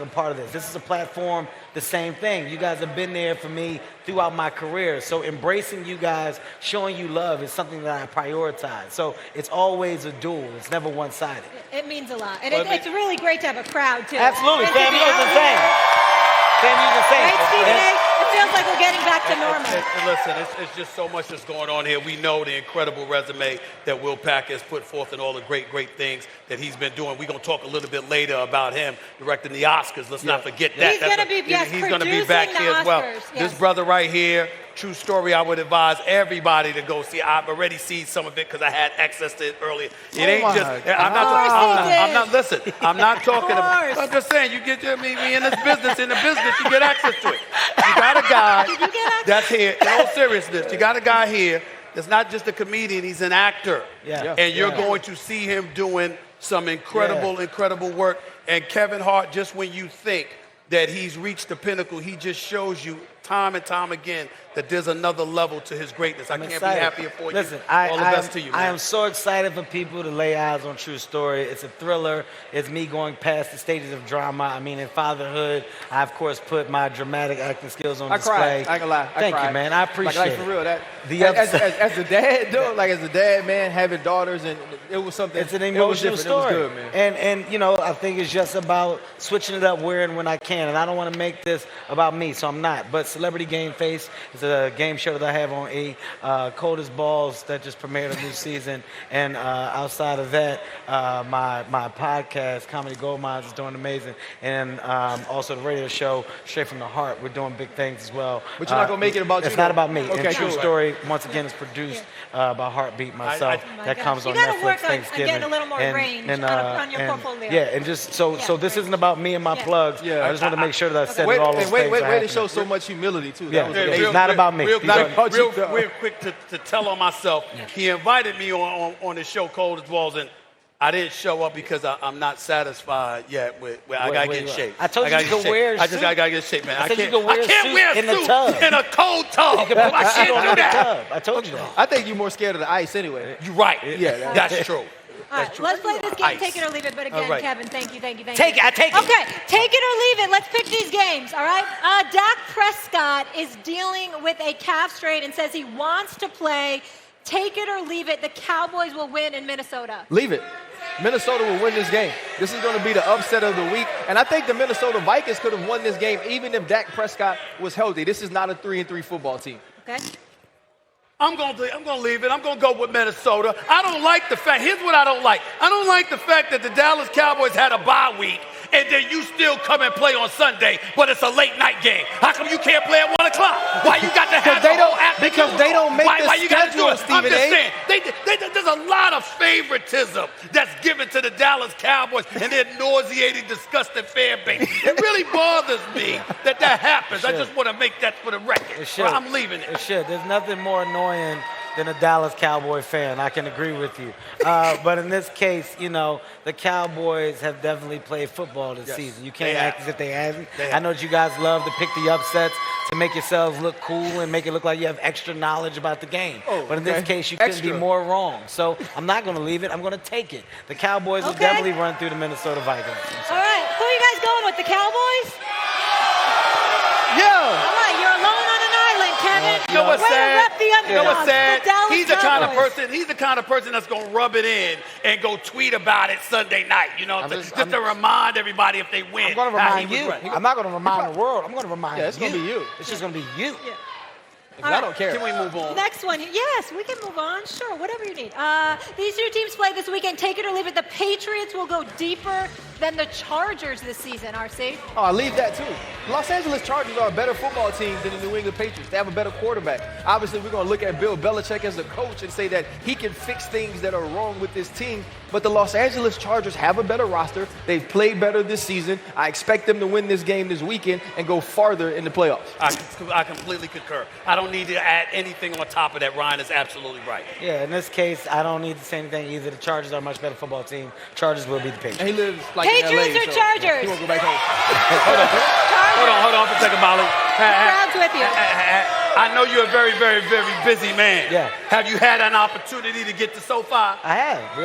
a part of this. This is a platform, the same thing. You guys have been there for me throughout my career. So embracing you guys, showing you love is something that I prioritize. So it's always a duel. It's never one-sided. It means a lot. And it's really great to have a crowd, too. Absolutely. Sam Hughes the same. Sam Hughes the same. Right, Stephen A? It feels like we're getting back to normal. Listen, it's just so much that's going on here. We know the incredible resume that Will Packer has put forth and all the great things that he's been doing. We're going to talk a little bit later about him directing the Oscars. Let's not forget that. He's going to be, he's going to be back here as well. Yes. This brother right here, true story, I would advise everybody to go see. I've already seen some of it because I had access to it earlier. It ain't just, listen, I'm not talking about, I'm just saying, you get me in this business, you get access to it. You got a guy that's here, in all seriousness, you got a guy here that's not just a comedian, he's an actor. And you're going to see him doing some incredible work. And Kevin Hart, just when you think that he's reached the pinnacle, he just shows you time and time again that there's another level to his greatness. I can't be happier for you. Listen, all the best to you, man. I am so excited for people to lay eyes on True Story. It's a thriller. It's me going past the stages of drama. I mean, in fatherhood, I, of course, put my dramatic acting skills on display. I cried. I ain't gonna lie. Thank you, man. I appreciate like it. for real, that as a dad, though, like as a dad, man, having daughters, and it was something. It's an emotional story. It was good, man. And you know, I think it's just about switching it up where and when I can. And I don't want to make this about me, so I'm not. But Celebrity Game Face is a game show that I have on E! Cold as Balls that just premiered a new season. And outside of that, my podcast, Comedy Gold Mines, is doing amazing. And also the radio show, Straight from the Heart, we're doing big things as well. But you're not going to make it about you. It's not about me. Okay, and True Story, once again, is produced by Heartbeat myself. That comes on Netflix Thanksgiving. Getting a little more range on your portfolio. Yeah, and just so this isn't about me and my plugs. I just want to make sure that I said it all those things. Wait to show so much humility, too. Yeah, it's not about me. Real quick to tell on myself, he invited me on the show Cold as Balls, and I didn't show up because I'm not satisfied yet with I gotta get in shape. I told you to wear a suit. I gotta get in shape, man. I can't wear a suit in a cold tub. I can't do that. I told you that. I think you're more scared of the ice anyway. You're right. Yeah, that's true. All right, let's play this game, take it or leave it. But again, Kevin, thank you. Take it, I take it. Okay, take it or leave it. Let's pick these games, all right? Dak Prescott is dealing with a calf strain and says he wants to play. Take it or leave it. The Cowboys will win in Minnesota. Leave it. Minnesota will win this game. This is going to be the upset of the week. And I think the Minnesota Vikings could have won this game even if Dak Prescott was healthy. This is not a 3-3 football team. Okay. I'm gonna leave it. I'm gonna go with Minnesota. I don't like the fact. Here's what I don't like. I don't like the fact that the Dallas Cowboys had a bye week and then you still come and play on Sunday, but it's a late night game. How come you can't play at 1 o'clock? Why you got to have the whole afternoon? Because they don't make the you gotta do schedule, it? Stephen I'm just A. saying, there's a lot of favoritism that's given to the Dallas Cowboys and their nauseating, disgusting fan base. It really bothers me that happens. I just want to make that for the record. I'm leaving it. It should. There's nothing more annoying than a Dallas Cowboy fan. I can agree with you. But in this case, you know, the Cowboys have definitely played football this season. You can't act as if they haven't. I know that you guys love to pick the upsets to make yourselves look cool and make it look like you have extra knowledge about the game. But in this case, you couldn't be more wrong. So I'm not going to leave it. I'm going to take it. The Cowboys will definitely run through the Minnesota Vikings. All right. Who are you guys going with? The Cowboys? Yeah. All right. You're alone on an island, Kevin. You know what's sad? You know what's sad? He's the kind of person that's gonna rub it in and go tweet about it Sunday night. You know, just to remind everybody if they win. I'm going to remind you. I'm not going to remind the world. I'm going to remind you. It's going to be you. It's just going to be you. I don't care. Can we move on? Next one. Yes, we can move on. Sure, whatever you need. These two teams play this weekend. Take it or leave it. The Patriots will go deeper than the Chargers this season, RC. Oh, I leave that too. The Los Angeles Chargers are a better football team than the New England Patriots. They have a better quarterback. Obviously, we're going to look at Bill Belichick as the coach and say that he can fix things that are wrong with this team. But the Los Angeles Chargers have a better roster. They've played better this season. I expect them to win this game this weekend and go farther in the playoffs. I completely concur. I don't need to add anything on top of that. Ryan is absolutely right. Yeah, in this case, I don't need to say anything either. The Chargers are a much better football team. Chargers will be the Patriots. And he lives like Patriots in LA, or Chargers? He won't go back home. Hold on for a second, Molly. The crowd's with you. I know you're a very, very, very busy man. Yeah. Have you had an opportunity to get to SoFi? I have.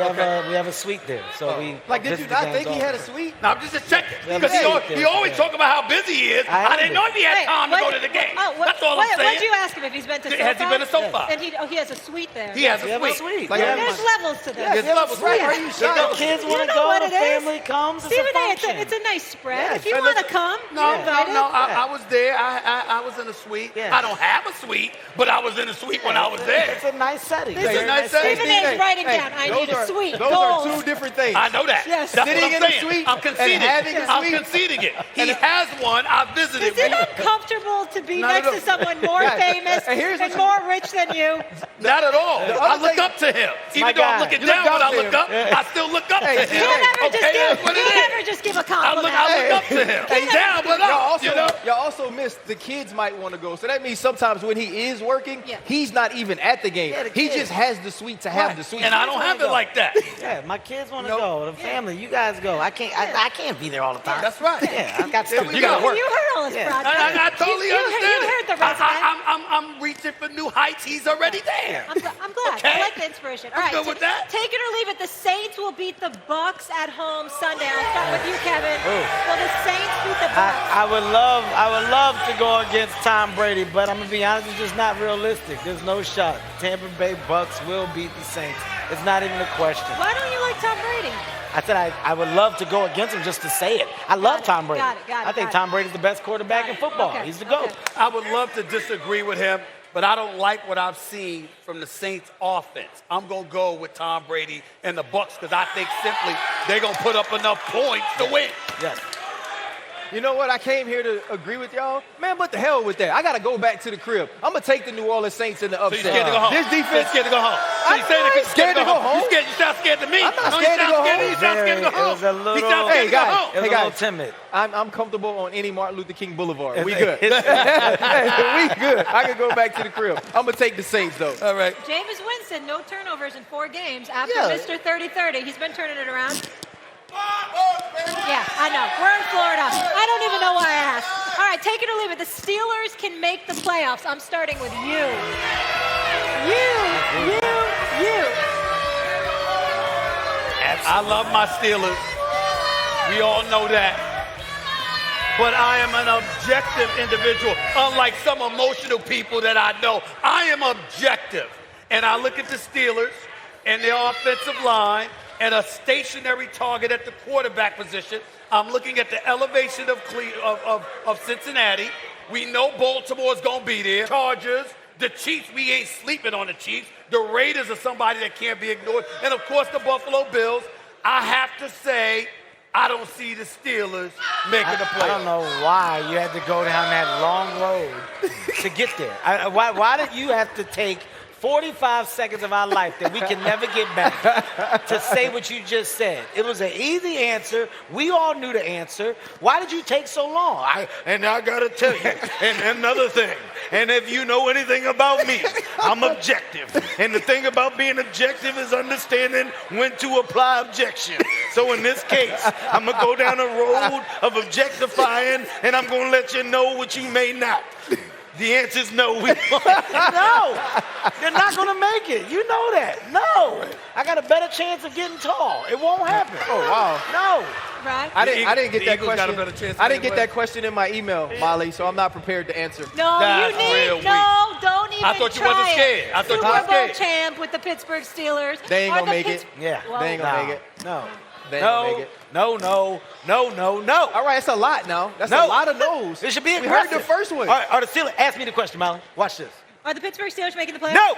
We have a suite there. So we Like, did you not think he had a suite? suite? No, I'm just checking. Yeah, Because he always talk about how busy he is. I didn't know if he had time to go to the game. That's all I'm saying. What'd you ask him if he's been to SoFi? Has he been to SoFi? And he has a suite there. He has We a have a suite. suite. Like, Yeah. There's levels to this. There's levels. Why Right. are you If shy? the kids want to know go, what the it is? family comes, it's a Stephen A, function. it's a nice spread. Yeah. If you want to come, No, you're invited. I was there. I was in a suite. Yeah. I don't have a suite, but I was in a suite when I was there. It's a nice setting. It's a nice setting. Stephen A is writing down, I need a suite. Those Goals. are two different things. I know that. Yes. That's Sitting what in I'm a saying. suite I'm and conceding. having a I'm suite. conceding it. He has one. I visited Is it one. uncomfortable to be Not next at to all. someone more Guys, famous and here's and what more rich than you? Not at all. The I other look thing- up to him. my Even though I'm guy. looking You look down when up I to look him. up, I still look up Hey, to you him. He'll never just Okay, give. that's what it He'll is. never just give a I compliment. look up to him. Hey, Down but Y'all up, you know? also missed the kids might want to go. So that means sometimes when he is working, Yeah. he's not even at the game. Yeah, the He kids. just has the suite to have the suite. And I don't have it like that. Yeah, my kids want to Nope. go. The family, you guys go. I can't. I can't be there all the time. That's right. Yeah, I got There stuff we to go. do. You heard all his Yeah. projects. I totally you understand You it. heard the resume. I'm reaching for new heights. He's already there. I'm glad. Okay. I like the inspiration. All right, good with that. Take it or leave it. The Saints will beat the Bucks at home Sunday. I'll start with you, Kevin. Will the Saints beat the Bucks? I would love to go against Tom Brady, but I'm gonna be honest, it's just not realistic. There's no shot. Tampa Bay Bucks will beat the Saints. It's not even a question. Why don't you like Tom Brady? I said I would love to go against him just to say it. I love it, Tom Brady. got it, I think got it. Tom Brady's the best quarterback in football. Okay, He's the GOAT. okay. I would love to disagree with him, but I don't like what I've seen from the Saints offense. I'm going to go with Tom Brady and the Bucks because I think simply they're going to put up enough points to win. Yes. You know what? I came here to agree with y'all. Man, what the hell with that? I got to go back to the crib. I'm going to take the New Orleans Saints in the So upset. you're scared to go home. This So defense. you're scared to go home. So I'm you're saying not you're scared to go home. You sound scared to me. I'm not No, scared to go home. You sound scared to go It home. was a little- You sound scared Hey, to go guys. home. It was Hey, a little guys. timid. I'm comfortable on any Martin Luther King Boulevard. We Hey, good. We good. I can go back to the crib. I'm going to take the Saints, though. All right. Jameis Winston, no turnovers in 4 games after Yeah. Mr. 30-30. He's been turning it around. Yeah, I know. We're in Florida. I don't even know why I asked. All right, take it or leave it. The Steelers can make the playoffs. I'm starting with you. You. I love my Steelers. We all know that. But I am an objective individual, unlike some emotional people that I know. I am objective. And I look at the Steelers and their offensive line and a stationary target at the quarterback position. I'm looking at the elevation of Cincinnati. We know Baltimore's going to be there. Chargers, the Chiefs, we ain't sleeping on the Chiefs. The Raiders are somebody that can't be ignored. And, of course, the Buffalo Bills. I have to say, I don't see the Steelers making the playoffs. I don't know why you had to go down that long road to get there. Why did you have to take 45 seconds of our life that we can never get back to say what you just said? It was an easy answer. We all knew the answer. Why did you take so long? And I got to tell you, and another thing, and if you know anything about me, I'm objective. And the thing about being objective is understanding when to apply objection. So in this case, I'm going to go down a road of objectifying, and I'm going to let you know what you may not. The answer is no. No, they're not going to make it. You know that. No, I got a better chance of getting tall. It won't happen. Oh, wow. No. Right? I didn't get the that Eagles got a question. better chance I didn't anyway. get that question in my email, Molly, so I'm not prepared to answer. No, That's you real need, weak. no, don't even I thought you try wasn't it. scared. I thought you Super wasn't Bowl scared. champ with the Pittsburgh Steelers. They ain't Or gonna the make it. Yeah. Well, They ain't gonna make it. No. They ain't gonna make it. No. All right, it's a lot now. That's No. a lot of no's. It should be We heard aggressive. the first one. All right, the Steelers. Ask me the question, Molly. Watch this. Are the Pittsburgh Steelers making the playoffs? No.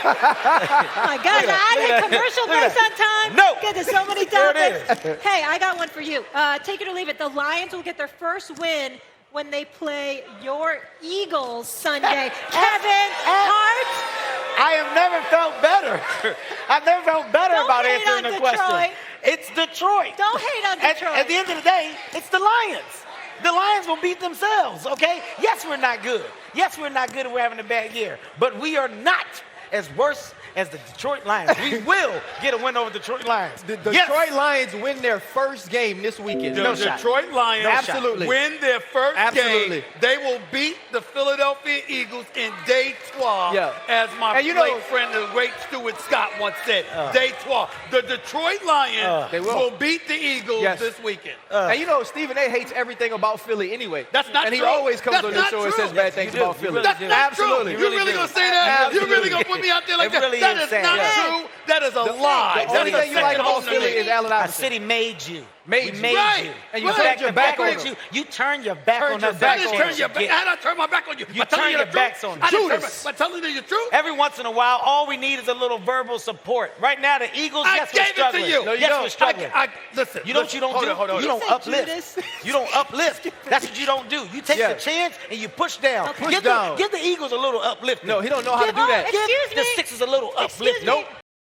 Oh my God, I hit commercial breaks on time. No. Get to so many There it topics. Hey, I got one for you. Take it or leave it. The Lions will get their first win when they play your Eagles Sunday. Kevin Hart. I have never felt better. I've never felt better Don't about hate answering on the Detroit. question. It's Detroit. Don't hate on Detroit. At the end of the day, it's the Lions. The Lions will beat themselves, okay? Yes, we're not good. Yes, we're not good and we're having a bad year. But we are not as worse as the Detroit Lions. We will get a win over Detroit Lions. The Detroit Lions win their first game this weekend. The Detroit Lions absolutely win their first game. They will beat the Philadelphia Eagles in day 12, as my late friend, the great Stuart Scott, once said. Day 12. The Detroit Lions will beat the Eagles this weekend. And you know, Stephen A. hates everything about Philly anyway. That's not true. And he always comes on this show and says bad things about Philly. That's not true. You really going to say that? You really going to put me out there like that? That is not true. That is a lie. The only thing you like about Philly is Allen Iverson. Our city made you. Made you. And you turned your back on them. You turn your back on us. I don't turn my back on you. You turn your backs on Judas. I'm telling you the truth. Every once in a while, all we need is a little verbal support. Right now, the Eagles, we're struggling. To you. No, you we're struggling. Listen. You know what you don't do? You don't uplift. You don't uplift. That's what you don't do. You take the chance and you push down. Give the Eagles a little uplift. No, he don't know how to do that. Give the Sixers a little uplift. Nope.